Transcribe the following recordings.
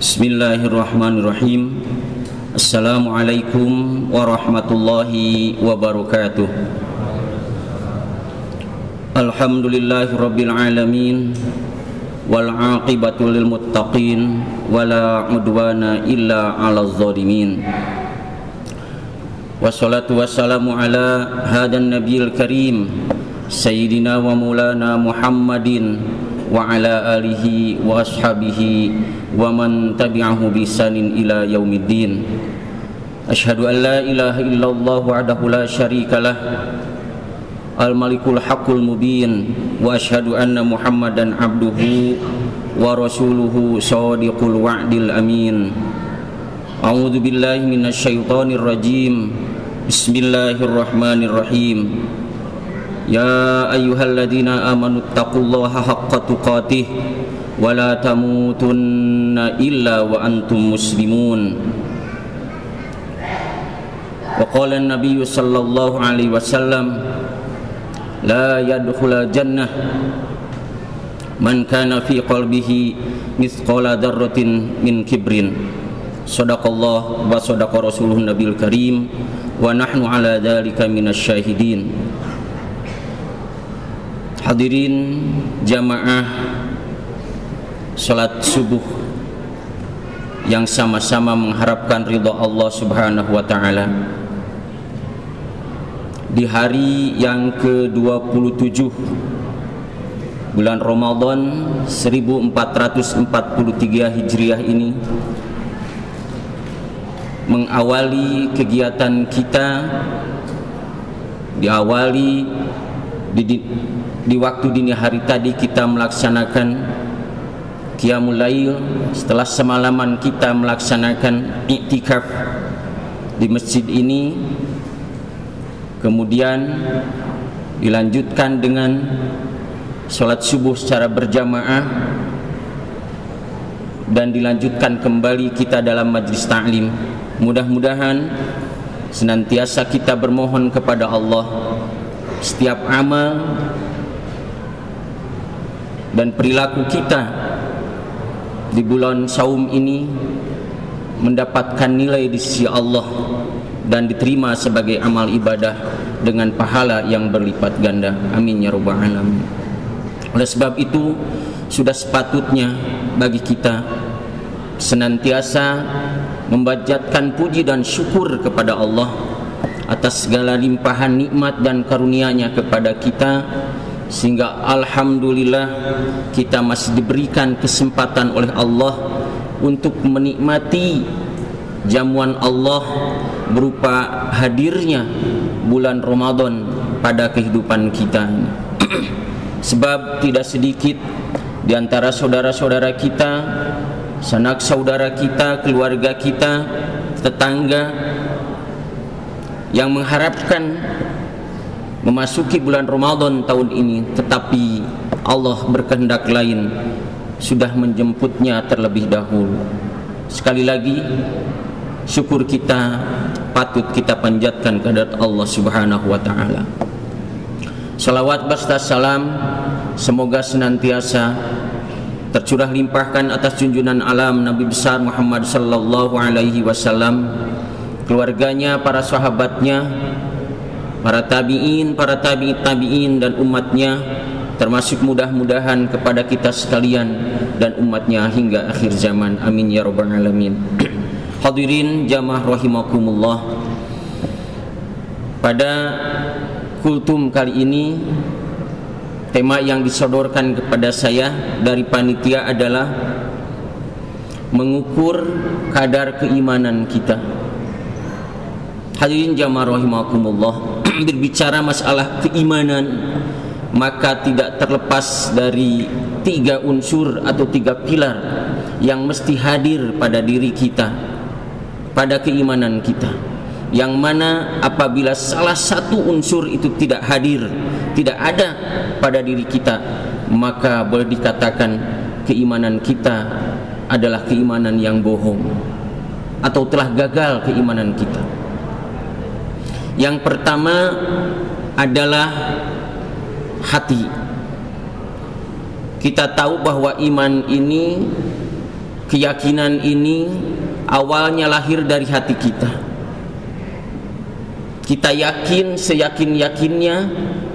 Bismillahirrahmanirrahim. Assalamualaikum warahmatullahi wabarakatuh. Alhamdulillahirabbil alamin wal aqibatu lil muttaqin wala udwana illa 'alal zalimin. Wassalatu wassalamu ala hadan nabiyil karim sayyidina wa maulana Muhammadin wa ala alihi wa ashabihi wa man tabi'ahu bi ihsanin ila yaumiddin. Asyhadu an la ilaha illallah wahdahu la syarikalah al-malikul haqqul mubin wa asyhadu anna Muhammadan abduhu wa rasuluhu shadiqul wa'dil amin. A'udzu billahi minasyaitonir rajim. Bismillahirrahmanirrahim. Ya ayyuhalladzina amanu taqullaha haqqa tuqatih wa la tamutunna illa wa antum muslimun. Wa qala an-nabiyyu sallallahu alaihi wasallam la yadkhulul jannah man kana fi qalbihi mithqala dzarratin min kibrin. Shadaqallah wa shadaqa rasuluhun nabiyul karim wa nahnu ala dzalika minasyahidin. Hadirin jamaah salat subuh yang sama-sama mengharapkan ridha Allah Subhanahu wa taala di hari yang ke-27 bulan Ramadan 1443 Hijriah ini, mengawali kegiatan kita, diawali di waktu dini hari tadi kita melaksanakan Qiyamul Lail. Setelah semalaman kita melaksanakan iktikaf di masjid ini, kemudian dilanjutkan dengan sholat subuh secara berjamaah dan dilanjutkan kembali kita dalam majlis ta'lim. Mudah-mudahan senantiasa kita bermohon kepada Allah setiap amal dan perilaku kita di bulan saum ini mendapatkan nilai di sisi Allah dan diterima sebagai amal ibadah dengan pahala yang berlipat ganda. Amin ya rabbal alamin. Oleh sebab itu, sudah sepatutnya bagi kita senantiasa memanjatkan puji dan syukur kepada Allah atas segala limpahan nikmat dan karunia-Nya kepada kita, sehingga alhamdulillah kita masih diberikan kesempatan oleh Allah untuk menikmati jamuan Allah berupa hadirnya bulan Ramadan pada kehidupan kita. Sebab tidak sedikit di antara saudara-saudara kita, sanak saudara kita, keluarga kita, tetangga yang mengharapkan memasuki bulan Ramadan tahun ini, tetapi Allah berkehendak lain, sudah menjemputnya terlebih dahulu. Sekali lagi, syukur kita patut kita panjatkan kehadirat Allah Subhanahu wa taala. Salawat beserta salam semoga senantiasa tercurah limpahkan atas junjungan alam Nabi besar Muhammad sallallahu alaihi wasallam, keluarganya, para sahabatnya, para tabi'in, para tabi'in dan umatnya, termasuk mudah-mudahan kepada kita sekalian dan umatnya hingga akhir zaman. Amin ya rabbal alamin. Hadirin jamaah rahimakumullah, pada kultum kali ini tema yang disodorkan kepada saya dari panitia adalah mengukur kadar keimanan kita. Hadirin jamaah rahimakumullah, berbicara masalah keimanan maka tidak terlepas dari 3 unsur atau 3 pilar yang mesti hadir pada diri kita, pada keimanan kita, yang mana apabila salah satu unsur itu tidak hadir, tidak ada pada diri kita, maka boleh dikatakan keimanan kita adalah keimanan yang bohong atau telah gagal keimanan kita. Yang pertama adalah hati. Kita tahu bahwa iman ini keyakinan ini awalnya lahir dari hati kita. Kita yakin seyakin-yakinnya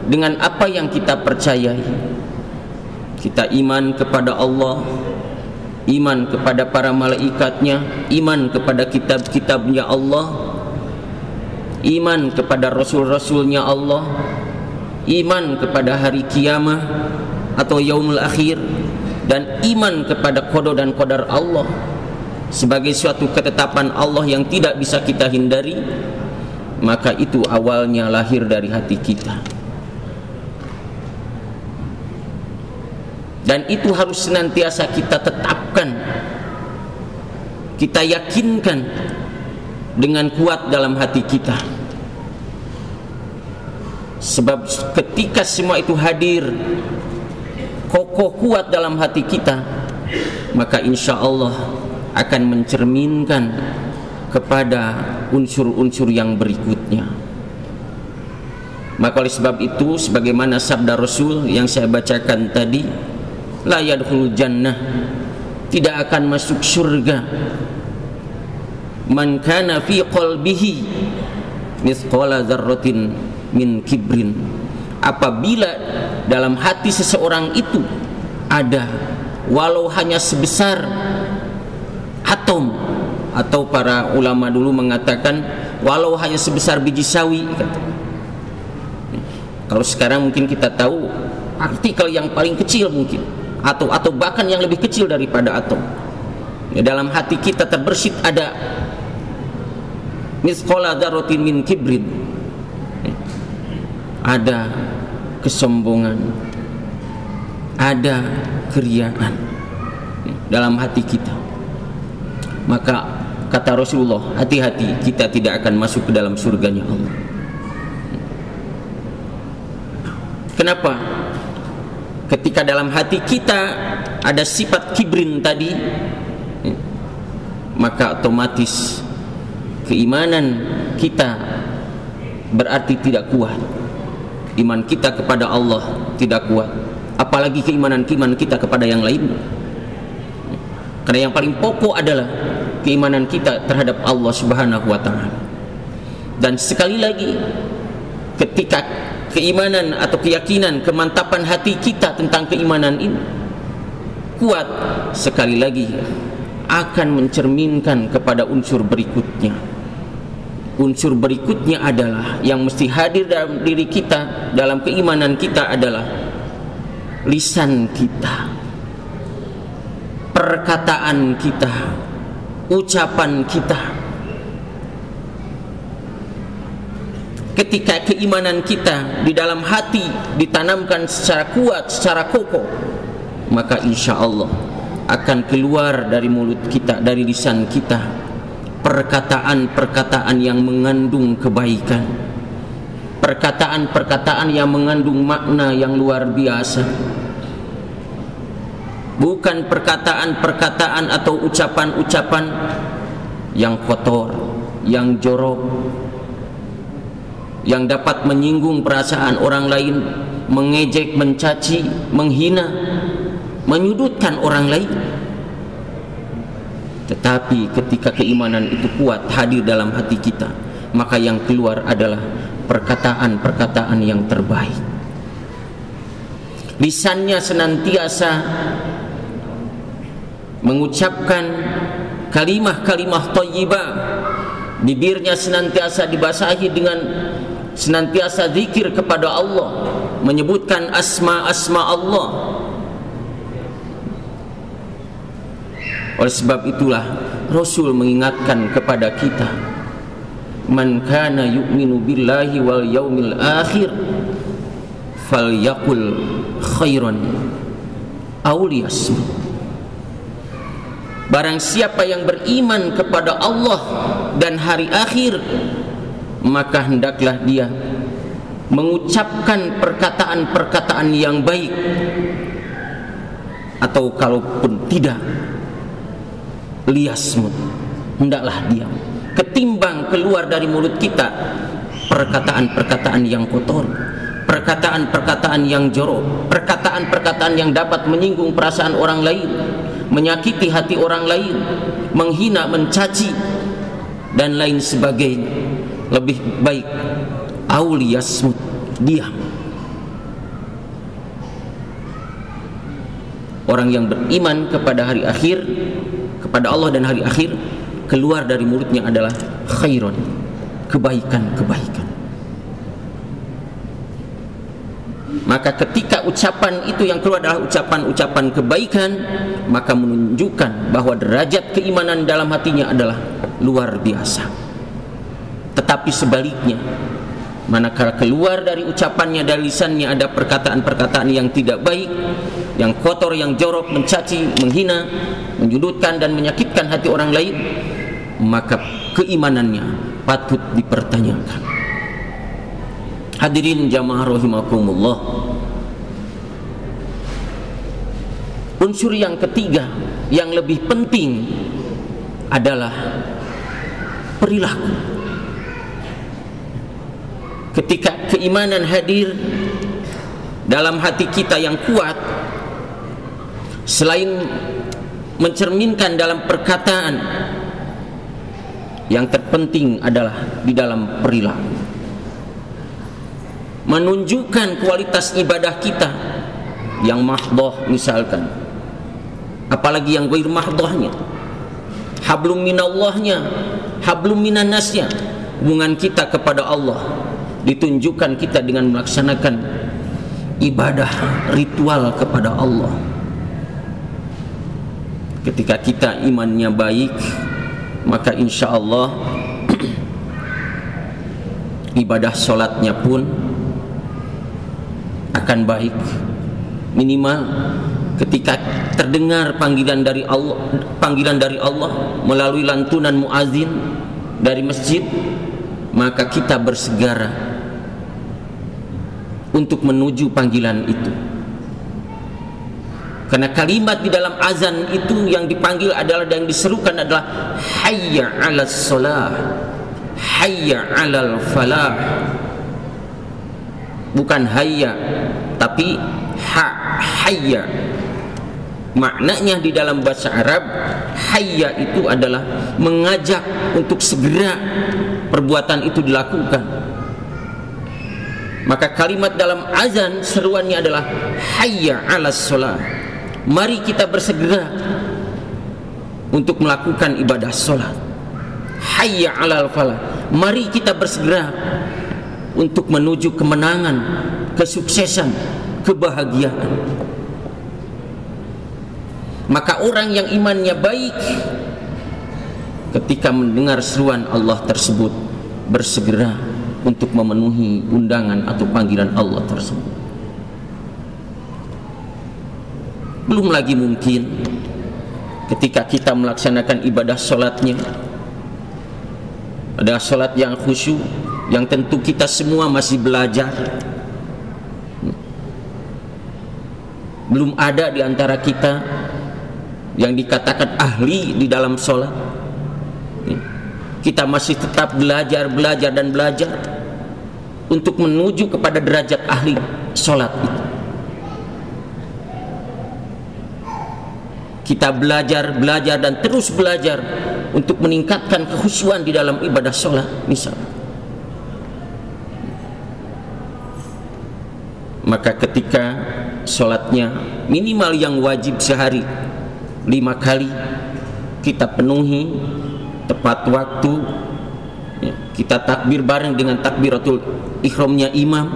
dengan apa yang kita percayai. Kita iman kepada Allah, iman kepada para malaikatnya, iman kepada kitab-kitabnya Allah, iman kepada rasul-rasulnya Allah, iman kepada hari kiamah atau yaumul akhir, dan iman kepada qada dan qadar Allah sebagai suatu ketetapan Allah yang tidak bisa kita hindari. Maka itu awalnya lahir dari hati kita, dan itu harus senantiasa kita tetapkan, kita yakinkan dengan kuat dalam hati kita. Sebab ketika semua itu hadir kokoh kuat dalam hati kita, maka insya Allah akan mencerminkan kepada unsur-unsur yang berikutnya. Maka oleh sebab itu, sebagaimana sabda Rasul yang saya bacakan tadi, la yadkhulul jannah, tidak akan masuk surga, man kana fi qalbihi mithqala dzarratin min kibrin, apabila dalam hati seseorang itu ada walau hanya sebesar atom, atau para ulama dulu mengatakan walau hanya sebesar biji sawi. Kalau sekarang mungkin kita tahu partikel yang paling kecil mungkin, atau bahkan yang lebih kecil daripada atom. Ya, dalam hati kita terbersit ada mithqala dzarratin min kibrin, ada kesombongan, ada keriaan dalam hati kita. Maka kata Rasulullah, hati-hati, kita tidak akan masuk ke dalam surganya Allah. Kenapa? Ketika dalam hati kita ada sifat kibrin tadi, maka otomatis keimanan kita berarti tidak kuat. Iman kita kepada Allah tidak kuat, apalagi keimanan kita kepada yang lain. Karena yang paling pokok adalah keimanan kita terhadap Allah Subhanahu wa ta'ala. Dan sekali lagi, ketika keimanan atau keyakinan, kemantapan hati kita tentang keimanan ini kuat, sekali lagi akan mencerminkan kepada unsur berikutnya. Unsur berikutnya adalah yang mesti hadir dalam diri kita, dalam keimanan kita adalah lisan kita, perkataan kita, ucapan kita. Ketika keimanan kita di dalam hati ditanamkan secara kuat, secara kokoh, maka insya Allah akan keluar dari mulut kita, dari lisan kita, perkataan-perkataan yang mengandung kebaikan, perkataan-perkataan yang mengandung makna yang luar biasa. Bukan perkataan-perkataan atau ucapan-ucapan yang kotor, yang jorok, yang dapat menyinggung perasaan orang lain, mengejek, mencaci, menghina, menyudutkan orang lain. Tetapi ketika keimanan itu kuat hadir dalam hati kita, maka yang keluar adalah perkataan-perkataan yang terbaik. Lisannya senantiasa mengucapkan kalimah-kalimah thayyibah, bibirnya senantiasa dibasahi dengan senantiasa zikir kepada Allah, menyebutkan asma-asma Allah. Oleh sebab itulah Rasul mengingatkan kepada kita, man kana yu'minu billahi wal yaumil akhir falyaqul khairan aw liyasmut. Barang siapa yang beriman kepada Allah dan hari akhir, maka hendaklah dia mengucapkan perkataan-perkataan yang baik, atau kalaupun tidak, liyasmut, hendaklah diam. Ketimbang keluar dari mulut kita perkataan-perkataan yang kotor, perkataan-perkataan yang jorok, perkataan-perkataan yang dapat menyinggung perasaan orang lain, menyakiti hati orang lain, menghina, mencaci dan lain sebagainya. Lebih baik auliyasmut, diam. Orang yang beriman kepada hari akhir, kepada Allah dan hari akhir, keluar dari mulutnya adalah khairon, kebaikan-kebaikan. Maka ketika ucapan itu yang keluar adalah ucapan-ucapan kebaikan, maka menunjukkan bahwa derajat keimanan dalam hatinya adalah luar biasa. Tetapi sebaliknya, manakala keluar dari ucapannya, dari lisannya ada perkataan-perkataan yang tidak baik, yang kotor, yang jorok, mencaci, menghina, menyudutkan dan menyakitkan hati orang lain, maka keimanannya patut dipertanyakan. Hadirin jamaah rahimakumullah. Unsur yang ketiga yang lebih penting adalah perilaku. Ketika keimanan hadir dalam hati kita yang kuat, selain mencerminkan dalam perkataan, yang terpenting adalah di dalam perilaku. Menunjukkan kualitas ibadah kita yang mahdoh misalkan, apalagi yang ghair mahdohnya, hablum minallahnya, hablum minannasnya, hubungan kita kepada Allah ditunjukkan kita dengan melaksanakan ibadah ritual kepada Allah. Ketika kita imannya baik, maka insya Allah ibadah sholatnya pun akan baik. Minimal ketika terdengar panggilan dari Allah melalui lantunan muazin dari masjid, maka kita bersegera untuk menuju panggilan itu. Karena kalimat di dalam azan itu yang dipanggil adalah, yang diserukan adalah hayya 'alas shalah, hayya 'alal falah. Bukan hayya, tapi hayya. Maknanya di dalam bahasa Arab, hayya itu adalah mengajak untuk segera perbuatan itu dilakukan. Maka kalimat dalam azan seruannya adalah hayya 'alas shalah. Mari kita bersegera untuk melakukan ibadah sholat. Hayya 'alal falah. Mari kita bersegera untuk menuju kemenangan, kesuksesan, kebahagiaan. Maka orang yang imannya baik, ketika mendengar seruan Allah tersebut, bersegera untuk memenuhi undangan atau panggilan Allah tersebut. Belum lagi mungkin ketika kita melaksanakan ibadah sholatnya, ada sholat yang khusyuk, yang tentu kita semua masih belajar. Belum ada di antara kita yang dikatakan ahli di dalam sholat. Kita masih tetap belajar dan belajar untuk menuju kepada derajat ahli sholat itu. Kita belajar dan terus belajar untuk meningkatkan kekhusyuan di dalam ibadah sholat misalnya. Maka ketika sholatnya minimal yang wajib sehari 5 kali kita penuhi tepat waktu, kita takbir bareng dengan takbiratul ihramnya imam,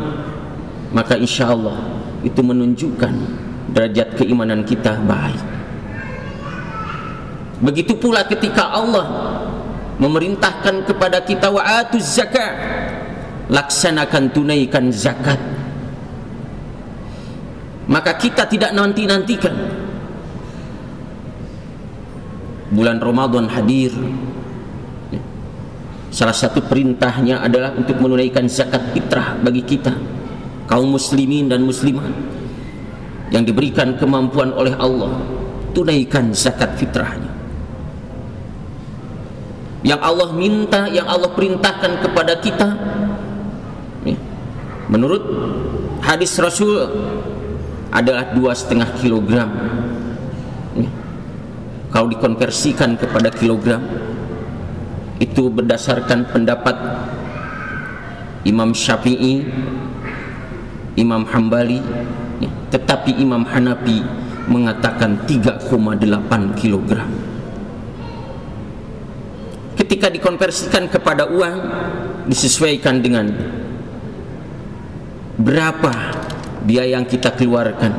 maka insya Allah itu menunjukkan derajat keimanan kita baik. Begitu pula ketika Allah memerintahkan kepada kita wa atuz zakat, laksanakan, tunaikan zakat, maka kita tidak nanti-nantikan bulan Ramadan hadir. Salah satu perintahnya adalah untuk menunaikan zakat fitrah bagi kita kaum muslimin dan muslimat yang diberikan kemampuan oleh Allah. Tunaikan zakat fitrahnya. Yang Allah minta, yang Allah perintahkan kepada kita, menurut hadis Rasul adalah 2,5 kilogram kalau dikonversikan kepada kilogram, itu berdasarkan pendapat Imam Syafi'i, Imam Hambali, tetapi Imam Hanafi mengatakan 3,8 kilogram. Ketika dikonversikan kepada uang, disesuaikan dengan berapa biaya yang kita keluarkan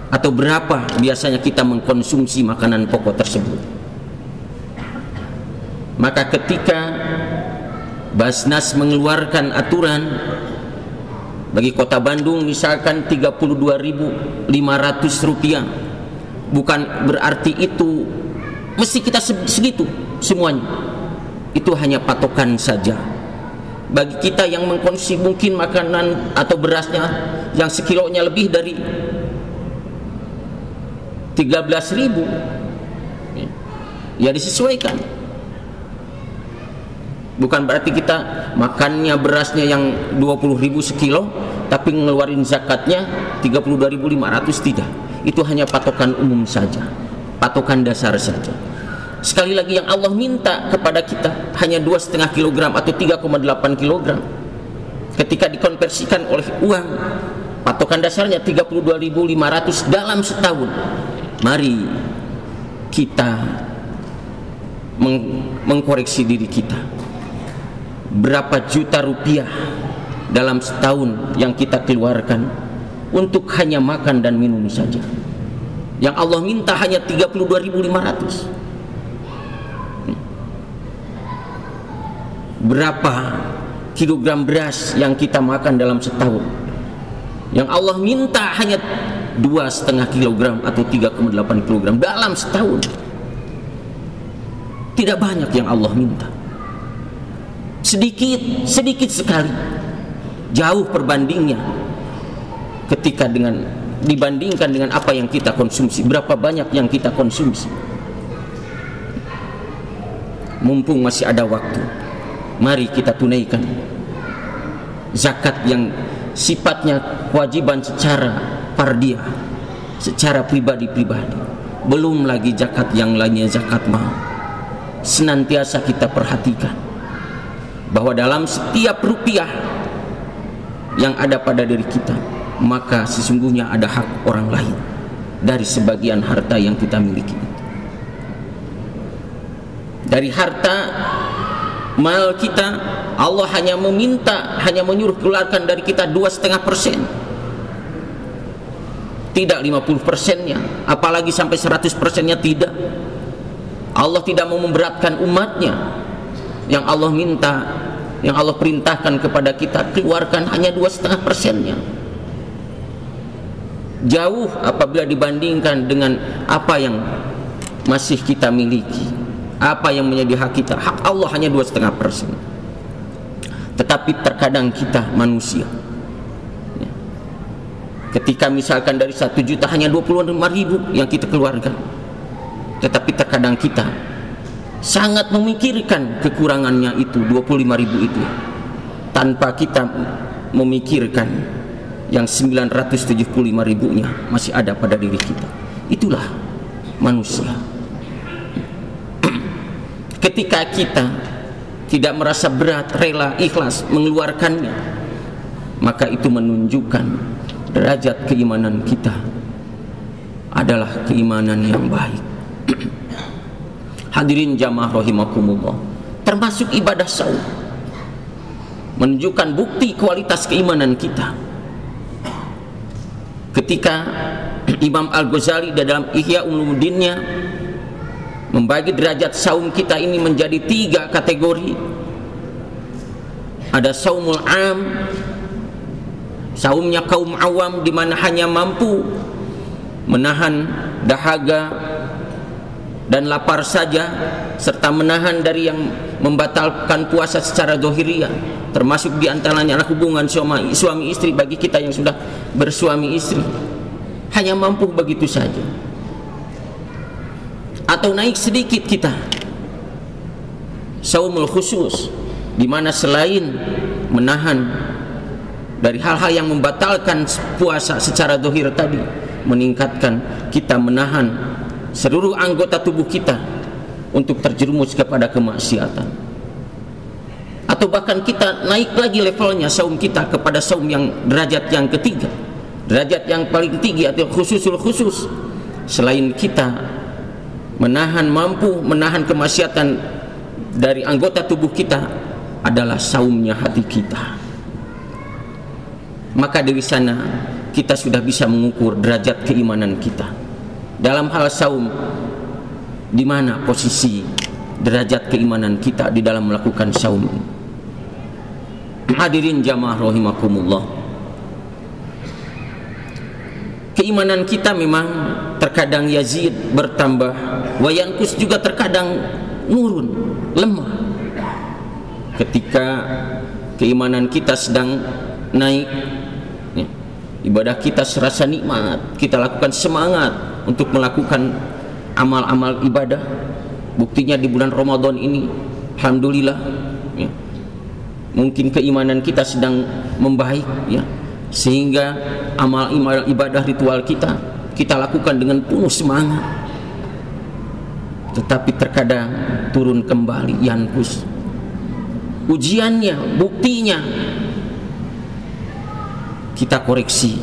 atau berapa biasanya kita mengkonsumsi makanan pokok tersebut. Maka ketika Basnas mengeluarkan aturan bagi Kota Bandung misalkan Rp32.500, bukan berarti itu mesti kita segitu semuanya. Itu hanya patokan saja. Bagi kita yang mengkonsumsi mungkin makanan atau berasnya yang sekilonya lebih dari 13.000, ya disesuaikan. Bukan berarti kita makannya berasnya yang 20.000 sekilo tapi ngeluarin zakatnya 32.500, tidak. Itu hanya patokan umum saja, patokan dasar saja. Sekali lagi, yang Allah minta kepada kita hanya 2,5 kilogram atau 3,8 kilogram. Ketika dikonversikan oleh uang, patokan dasarnya 32.500 dalam setahun. Mari kita mengkoreksi diri kita. Berapa juta rupiah dalam setahun yang kita keluarkan untuk hanya makan dan minum saja? Yang Allah minta hanya 32.500. Berapa kilogram beras yang kita makan dalam setahun? Yang Allah minta hanya 2,5 kilogram atau 3,8 kilogram dalam setahun. Tidak banyak yang Allah minta. Sedikit sekali. Jauh perbandingnya ketika dibandingkan dengan apa yang kita konsumsi. Berapa banyak yang kita konsumsi? Mumpung masih ada waktu, mari kita tunaikan zakat yang sifatnya kewajiban secara fardiyah, secara pribadi-pribadi. Belum lagi zakat yang lainnya, zakat mal. Senantiasa kita perhatikan bahwa dalam setiap rupiah yang ada pada diri kita, maka sesungguhnya ada hak orang lain dari sebagian harta yang kita miliki. Dari harta mal kita, Allah hanya menyuruh keluarkan dari kita 2,5%, tidak 50%-nya, apalagi sampai 100%-nya tidak. Allah tidak mau memberatkan umatnya. Yang Allah minta, yang Allah perintahkan kepada kita, keluarkan hanya 2,5%-nya. Jauh apabila dibandingkan dengan apa yang masih kita miliki, apa yang menjadi hak kita. Hak Allah hanya 2,5%. Tetapi terkadang kita manusia, ketika misalkan dari 1 juta hanya 25.000 yang kita keluarkan, tetapi terkadang kita sangat memikirkan kekurangannya itu, 25.000 itu, tanpa kita memikirkan yang 975.000-nya masih ada pada diri kita. Itulah manusia. Ketika kita tidak merasa berat, rela, ikhlas mengeluarkannya, maka itu menunjukkan derajat keimanan kita adalah keimanan yang baik. Hadirin jamaah rahimakumullah, termasuk ibadah saum menunjukkan bukti kualitas keimanan kita. Ketika Imam Al-Ghazali dalam Ihya Ulumuddinnya membagi derajat saum kita ini menjadi 3 kategori. Ada saumul am, saumnya kaum awam, di mana hanya mampu menahan dahaga dan lapar saja, serta menahan dari yang membatalkan puasa secara zahiriyah, termasuk diantaranya hubungan suami istri bagi kita yang sudah bersuami istri, hanya mampu begitu saja. Atau naik sedikit kita, saumul khusus, di mana selain menahan dari hal-hal yang membatalkan puasa secara zahir tadi, meningkatkan kita menahan seluruh anggota tubuh kita untuk terjerumus kepada kemaksiatan. Atau bahkan kita naik lagi levelnya saum kita kepada saum yang derajat yang ketiga, derajat yang paling tinggi atau khususul khusus. Selain kita mampu menahan kemaksiatan dari anggota tubuh kita, adalah saumnya hati kita. Maka dari sana kita sudah bisa mengukur derajat keimanan kita. Dalam hal saum, di mana posisi derajat keimanan kita di dalam melakukan saum ini? Hadirin jamaah rahimakumullah, keimanan kita memang terkadang yazid, bertambah, wa yanqus, juga terkadang nurun, lemah. Ketika keimanan kita sedang naik, ya, ibadah kita serasa nikmat, kita lakukan semangat untuk melakukan amal-amal ibadah. Buktinya di bulan Ramadan ini, alhamdulillah, ya, mungkin keimanan kita sedang membaik, ya, sehingga amal ibadah ritual kita lakukan dengan penuh semangat. Tetapi terkadang turun kembali, yankus. Ujiannya, buktinya, kita koreksi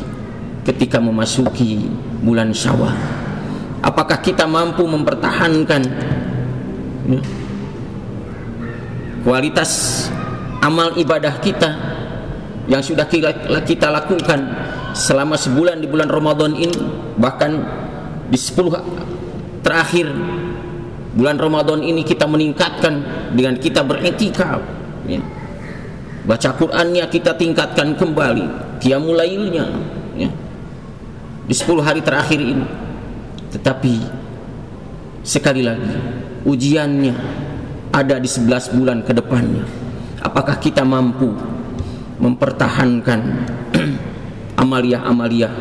ketika memasuki bulan Syawal. Apakah kita mampu mempertahankan, ya, kualitas amal ibadah kita yang sudah kita lakukan selama sebulan di bulan Ramadan ini, bahkan di 10 terakhir bulan Ramadan ini kita meningkatkan dengan kita beriktikaf, ya. Baca Qur'annya kita tingkatkan kembali, qiyamul lailnya, ya, di 10 hari terakhir ini. Tetapi sekali lagi ujiannya ada di 11 bulan ke depannya. Apakah kita mampu mempertahankan amaliyah-amaliyah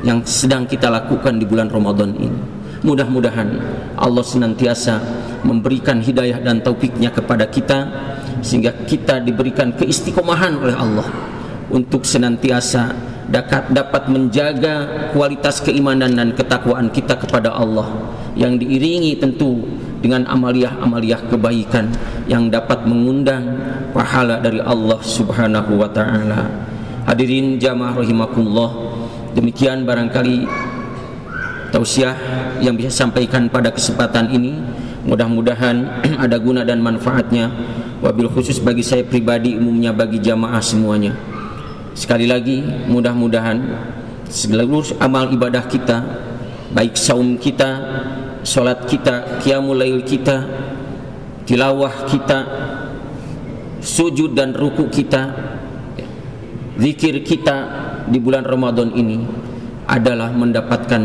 yang sedang kita lakukan di bulan Ramadan ini? Mudah-mudahan Allah senantiasa memberikan hidayah dan taufiknya kepada kita, sehingga kita diberikan keistiqomahan oleh Allah untuk senantiasa dapat menjaga kualitas keimanan dan ketakwaan kita kepada Allah, yang diiringi tentu dengan amaliyah-amaliyah kebaikan yang dapat mengundang pahala dari Allah Subhanahu wa ta'ala. Hadirin jamaah rahimakumullah, demikian barangkali tausiah yang bisa sampaikan pada kesempatan ini. Mudah-mudahan ada guna dan manfaatnya, wabil khusus bagi saya pribadi, umumnya bagi jamaah semuanya. Sekali lagi, mudah-mudahan seluruh amal ibadah kita, baik saum kita, salat kita, qiyamul lail kita, tilawah kita, sujud dan ruku kita, zikir kita di bulan Ramadan ini adalah mendapatkan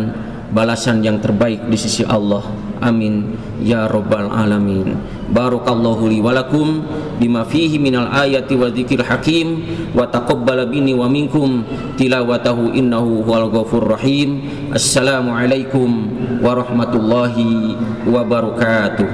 balasan yang terbaik di sisi Allah. Amin ya rabbal alamin. Barakallahu li wa lakum bima fihi minal ayati wa dzikril hakim, wa taqabbala minni wa minkum tilawatahu innahu huwal ghafurur rahim. Assalamu alaikum warahmatullahi wabarakatuh.